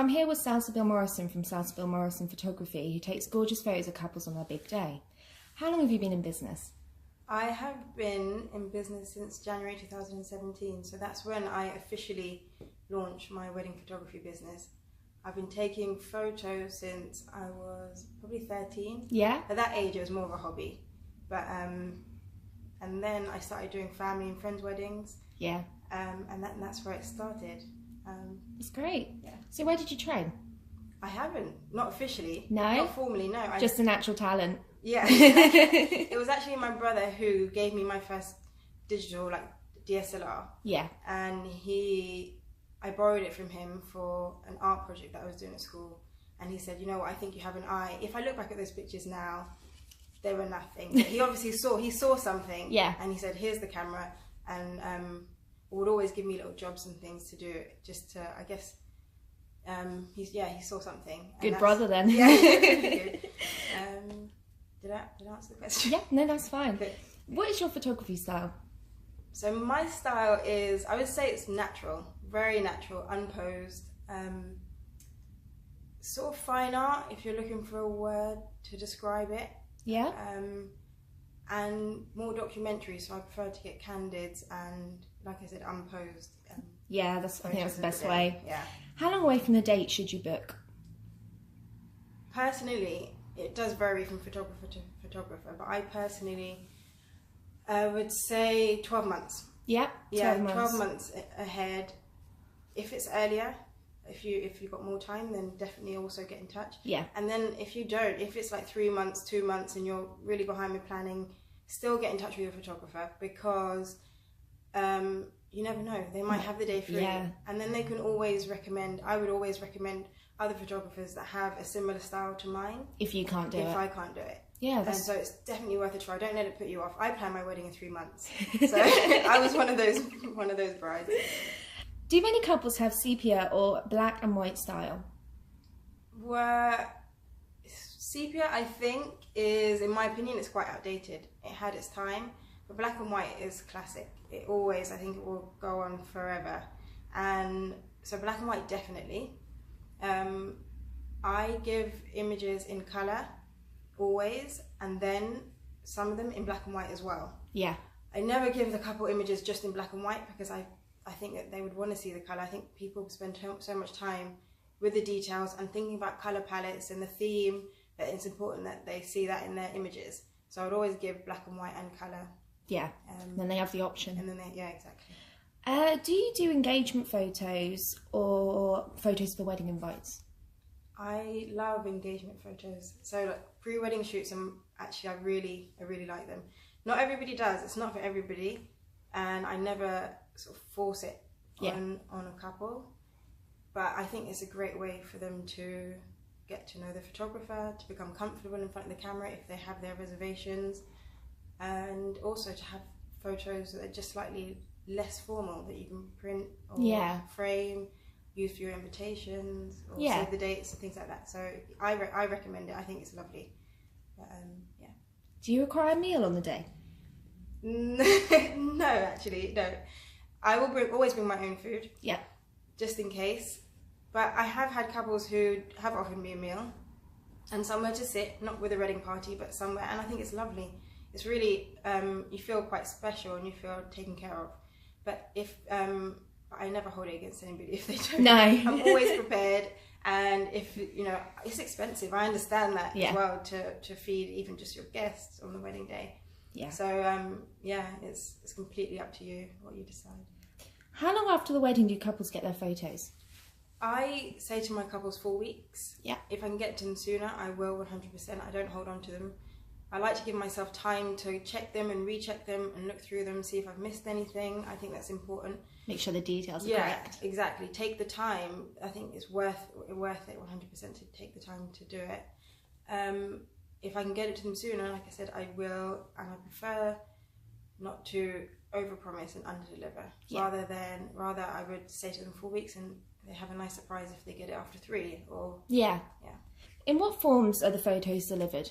I'm here with Salsabil Morrison from Salsabil Morrison Photography, who takes gorgeous photos of couples on their big day. How long have you been in business? I have been in business since January 2017, so that's when I officially launched my wedding photography business. I've been taking photos since I was probably 13. Yeah? At that age it was more of a hobby, but and then I started doing family and friends weddings. Yeah. And that's where it started. That's great. Yeah. So where did you train? I haven't, not officially. No? Not formally, no. Just a natural talent. Yeah. It was actually my brother who gave me my first digital, like, DSLR. Yeah. And I borrowed it from him for an art project that I was doing at school. And he said, you know what, I think you have an eye. If I look back at those pictures now, they were nothing. But he obviously saw something. Yeah. And he said, here's the camera. And would always give me little jobs and things to do, just to, I guess, he saw something. Good brother then. Yeah, really good. Did I answer the question? Yeah, no, that's fine. Okay. What is your photography style? So my style is, I would say it's natural, very natural, unposed, sort of fine art, if you're looking for a word to describe it. Yeah. And more documentary, so I prefer to get candids and, like I said, unposed. Yeah, I think that's the best way. Yeah. How long away from the date should you book? Personally, it does vary from photographer to photographer, but I personally would say 12 months. Yeah, 12 months. 12 months ahead. If it's earlier, if you've got more time, then definitely also get in touch. Yeah. And then if you don't, if it's like 3 months, 2 months, and you're really behind with planning, still get in touch with your photographer, because you never know, they might have the day free. Yeah. And then they can always recommend, I would always recommend other photographers that have a similar style to mine. If you can't do it. If I can't do it. Yeah. And so it's definitely worth a try. Don't let it put you off. I planned my wedding in 3 months. So I was one of those brides. Do many couples have sepia or black and white style? Well, sepia, I think, is, in my opinion, it's quite outdated. It had its time, but black and white is classic. It always, I think it will go on forever. And so black and white, definitely. I give images in colour, always, and then some of them in black and white as well. Yeah. I never give the couple images just in black and white, because I think that they would want to see the colour. I think people spend so much time with the details and thinking about colour palettes and the theme, that it's important that they see that in their images. So I would always give black and white and colour. Yeah, then they have the option. And then yeah, exactly. Do you do engagement photos or photos for wedding invites? I love engagement photos. So like, pre-wedding shoots, actually I really like them. Not everybody does, it's not for everybody. And I never sort of force it on a couple, but I think it's a great way for them to get to know the photographer, to become comfortable in front of the camera if they have their reservations, and also to have photos that are just slightly less formal, that you can print or frame, use for your invitations, or save the dates and things like that. So I recommend it. I think it's lovely. But, yeah. Do you require a meal on the day? No, actually, no. I will always bring my own food. Yeah. Just in case. But I have had couples who have offered me a meal and somewhere to sit, not with a wedding party, but somewhere, and I think it's lovely. It's really, you feel quite special and you feel taken care of. But if, I never hold it against anybody if they don't. No. I'm always prepared, and if, you know, it's expensive, I understand that as well, to feed even just your guests on the wedding day. Yeah. So, yeah, it's completely up to you what you decide. How long after the wedding do couples get their photos? I say to my couples 4 weeks. Yeah. If I can get to them sooner, I will 100%. I don't hold on to them. I like to give myself time to check them and recheck them and look through them, see if I've missed anything. I think that's important. Make sure the details are correct. Yeah, exactly. Take the time. I think it's worth it 100% to take the time to do it. If I can get it to them sooner, like I said, I will, and I prefer not to overpromise and underdeliver. Yeah. Rather I would say to them 4 weeks and they have a nice surprise if they get it after 3 or... Yeah. Yeah. In what forms are the photos delivered?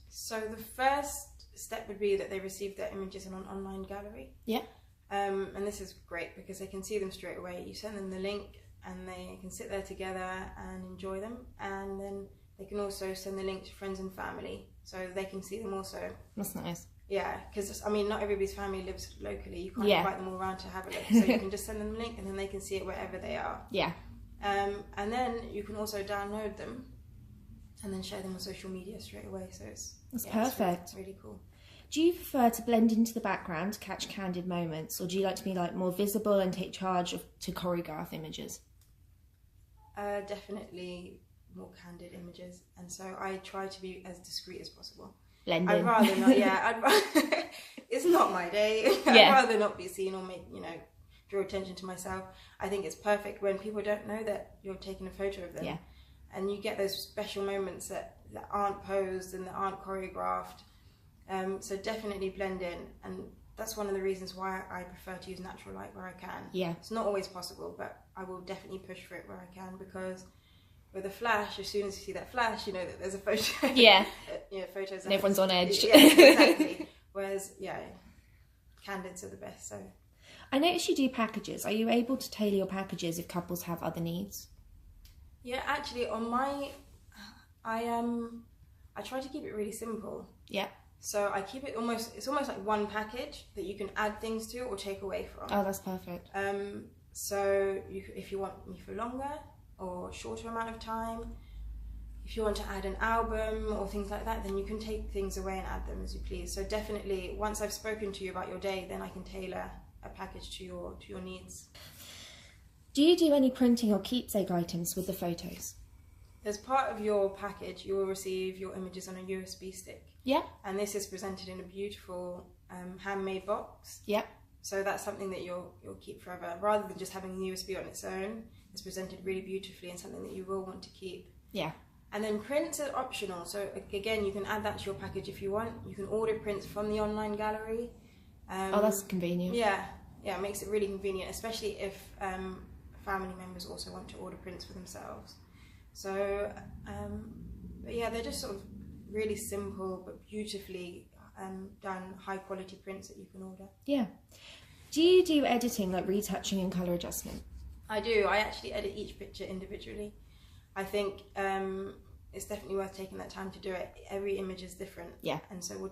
So the first step would be that they receive their images in an online gallery. Yeah. And this is great because they can see them straight away. You send them the link, and they can sit there together and enjoy them, and then they can also send the link to friends and family so they can see them also. That's nice. Yeah, because I mean, not everybody's family lives locally. You can't Yeah. invite them all around to have a look, so you can just send them a link and then they can see it wherever they are. Yeah. And then you can also download them and then share them on social media straight away. So That's perfect. It's really cool. Do you prefer to blend into the background to catch candid moments, or do you like to be like more visible and take charge to choreograph images? Definitely more candid images, and so I try to be as discreet as possible. Blend I'd in. rather not. Yeah, I'd rather, it's not my day. Yeah. I'd rather not be seen or make draw attention to myself. I think it's perfect when people don't know that you're taking a photo of them. Yeah. And you get those special moments that aren't posed and that aren't choreographed. So definitely blend in, and that's one of the reasons why I prefer to use natural light where I can. Yeah. It's not always possible, but I will definitely push for it where I can, because with a flash, as soon as you see that flash, you know that there's a photo. Yeah. Photos. And everyone's on edge. Yeah, exactly. Whereas, candids are the best. So I noticed you do packages. Are you able to tailor your packages if couples have other needs? yeah, actually, on my, I try to keep it really simple. Yeah. So I keep it it's almost like one package that you can add things to or take away from. Oh, that's perfect. So if you want me for longer or shorter amount of time, if you want to add an album or things like that, then you can take things away and add them as you please. So definitely, once I've spoken to you about your day, then I can tailor a package to your needs. Do you do any printing or keepsake items with the photos? As part of your package, you will receive your images on a USB stick. Yeah. And this is presented in a beautiful handmade box. Yeah. So that's something that you'll keep forever, rather than just having the USB on its own. It's presented really beautifully and something that you will want to keep. Yeah. And then prints are optional. So again, you can add that to your package if you want. You can order prints from the online gallery. Oh, that's convenient. Yeah, it makes it really convenient, especially if family members also want to order prints for themselves. So, but yeah, they're just sort of really simple but beautifully done, high quality prints that you can order. Yeah. Do you do editing, like retouching and colour adjustment? I do. I actually edit each picture individually. I think it's definitely worth taking that time to do it. Every image is different. Yeah. And so you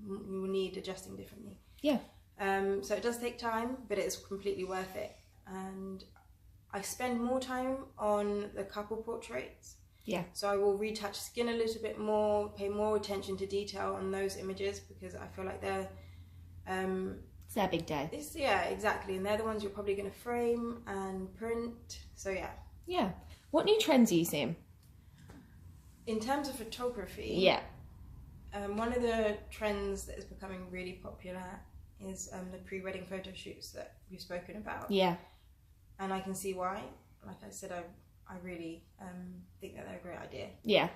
will need adjusting differently. Yeah. So it does take time, but it's completely worth it. And I spend more time on the couple portraits. Yeah. So I will retouch skin a little bit more, pay more attention to detail on those images, because I feel like they're... it's their big day. Yeah, exactly. And they're the ones you're probably going to frame and print. So yeah. Yeah. What new trends are you seeing? In terms of photography... Yeah. one of the trends that is becoming really popular is the pre-wedding photo shoots that we've spoken about. Yeah. And I can see why. Like I said, I really think that they're a great idea. Yeah.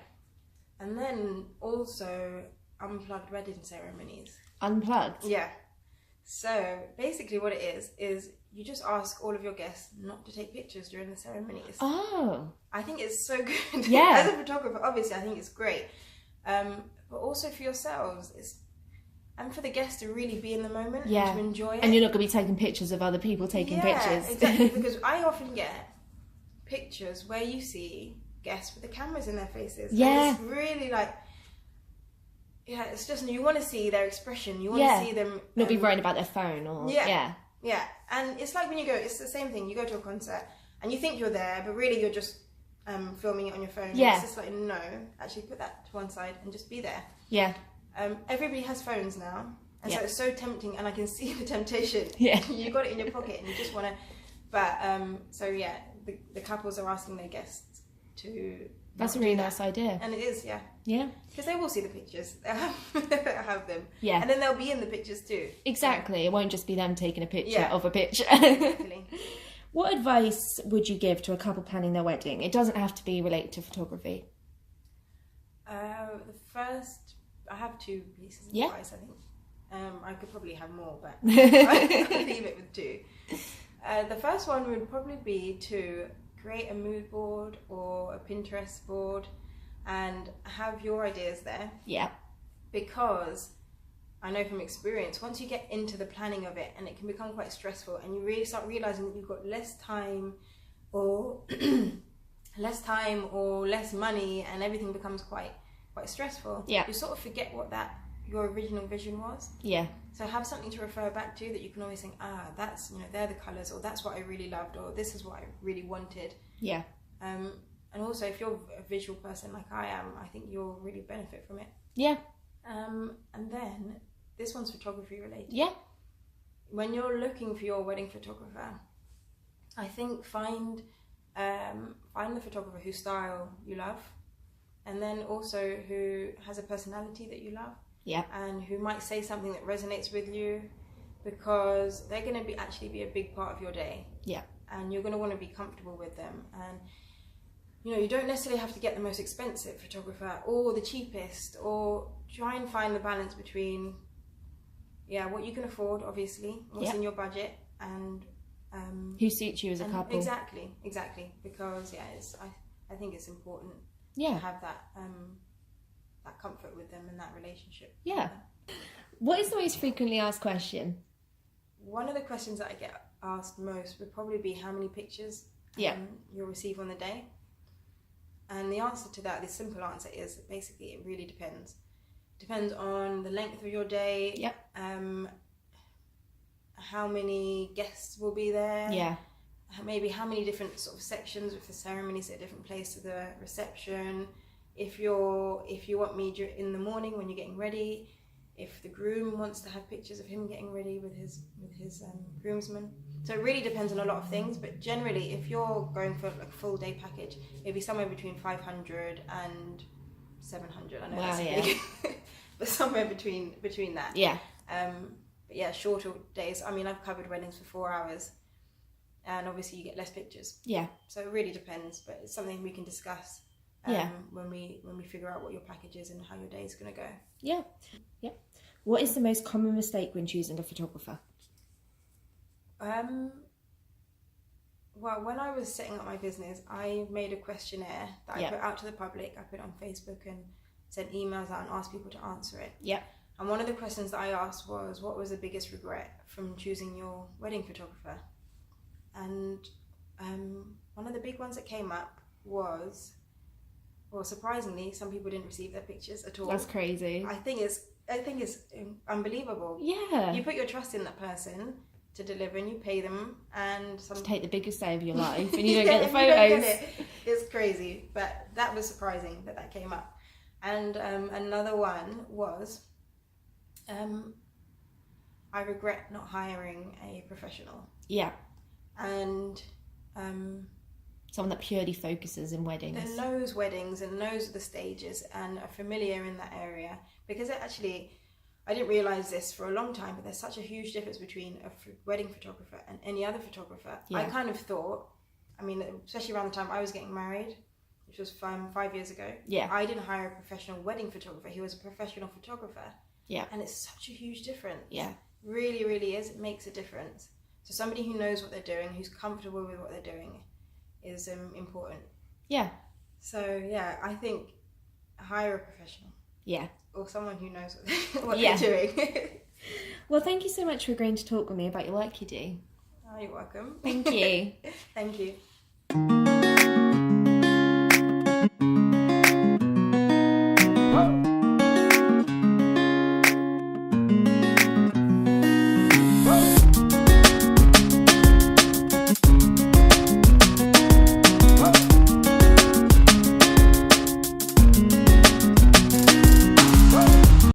And then also unplugged wedding ceremonies. Unplugged? Yeah. So basically what it is you just ask all of your guests not to take pictures during the ceremonies. Oh. I think it's so good. Yeah. As a photographer, obviously, I think it's great. But also for yourselves, and for the guests to really be in the moment and to enjoy it. And you're not going to be taking pictures of other people taking pictures. Exactly. Because I often get pictures where you see guests with the cameras in their faces. Yeah. And it's really like, it's just, you want to see their expression. You want to see them... not be worrying about their phone or... Yeah. And it's like when you go, it's the same thing. You go to a concert and you think you're there, but really you're just filming it on your phone. Yeah. It's just like, no, actually put that to one side and just be there. Yeah. Everybody has phones now, and so it's so tempting, and I can see the temptation. Yeah. You got it in your pocket and you just want to, but so yeah, the couples are asking their guests to... That's a really nice idea. And it is, yeah. Yeah. Because they will see the pictures. They'll have them. Yeah. And then they'll be in the pictures too. Exactly. It won't just be them taking a picture of a picture. Exactly. What advice would you give to a couple planning their wedding? It doesn't have to be related to photography. I have two pieces of advice, I think. I could probably have more, but I'll leave it with two. The first one would probably be to create a mood board or a Pinterest board and have your ideas there. Yeah. Because I know from experience, once you get into the planning of it, and it can become quite stressful, and you really start realising that you've got less time or less time or less money, and everything becomes quite stressful. Yeah. You sort of forget what your original vision was. Yeah. So have something to refer back to that you can always think, that's, they're the colours, or that's what I really loved, or this is what I really wanted. Yeah. And also, if you're a visual person like I am, I think you'll really benefit from it. Yeah. And then this one's photography related. Yeah. When you're looking for your wedding photographer, I think find the photographer whose style you love, and then also who has a personality that you love. Yeah. And who might say something that resonates with you, because they're going to actually be a big part of your day. Yeah. And you're going to want to be comfortable with them. And you don't necessarily have to get the most expensive photographer or the cheapest, or try and find the balance between what you can afford, obviously, what's in your budget, and who suits you as a couple. Exactly, because I think it's important to have that comfort with them and that relationship. Yeah. What is the most frequently asked question? One of the questions that I get asked most would probably be how many pictures you'll receive on the day. And the answer to that, the simple answer is basically it really depends. Depends on the length of your day. Yep. How many guests will be there. Yeah. Maybe how many different sort of sections, if the ceremony's at a different place to the reception. If you want me in the morning when you're getting ready, if the groom wants to have pictures of him getting ready with his groomsmen. So it really depends on a lot of things, but generally if you're going for like a full day package, maybe somewhere between 500 and 700. I know that's big, but somewhere between that. Yeah. But yeah, shorter days. I mean, I've covered weddings for 4 hours, and obviously you get less pictures. Yeah. So it really depends, but it's something we can discuss. When we figure out what your package is and how your day is going to go. Yeah. What is the most common mistake when choosing a photographer? Well, when I was setting up my business, I made a questionnaire that I put out to the public. I put it on Facebook and sent emails out and asked people to answer it. Yeah. And one of the questions that I asked was, what was the biggest regret from choosing your wedding photographer? And one of the big ones that came up was, well, surprisingly, some people didn't receive their pictures at all. That's crazy. I think it's unbelievable. Yeah. You put your trust in that person to deliver, and you pay them, and to take the biggest day of your life, and you don't get the photos. It's crazy, but that was surprising that came up. And another one was, I regret not hiring a professional. Yeah. And someone that purely focuses in weddings. That knows weddings and knows the stages and are familiar in that area. Because I didn't realise this for a long time, but there's such a huge difference between a wedding photographer and any other photographer. Yeah. I kind of thought, I mean, especially around the time I was getting married, which was 5 years ago. Yeah. I didn't hire a professional wedding photographer. He was a professional photographer. Yeah. And it's such a huge difference. Yeah. Really, really is. It makes a difference. So somebody who knows what they're doing, who's comfortable with what they're doing, is important. Yeah. So yeah, I think hire a professional. Yeah. Or someone who knows what they're doing. Well, thank you so much for agreeing to talk with me about your work you do. Oh, you're welcome. Thank you. Thank you.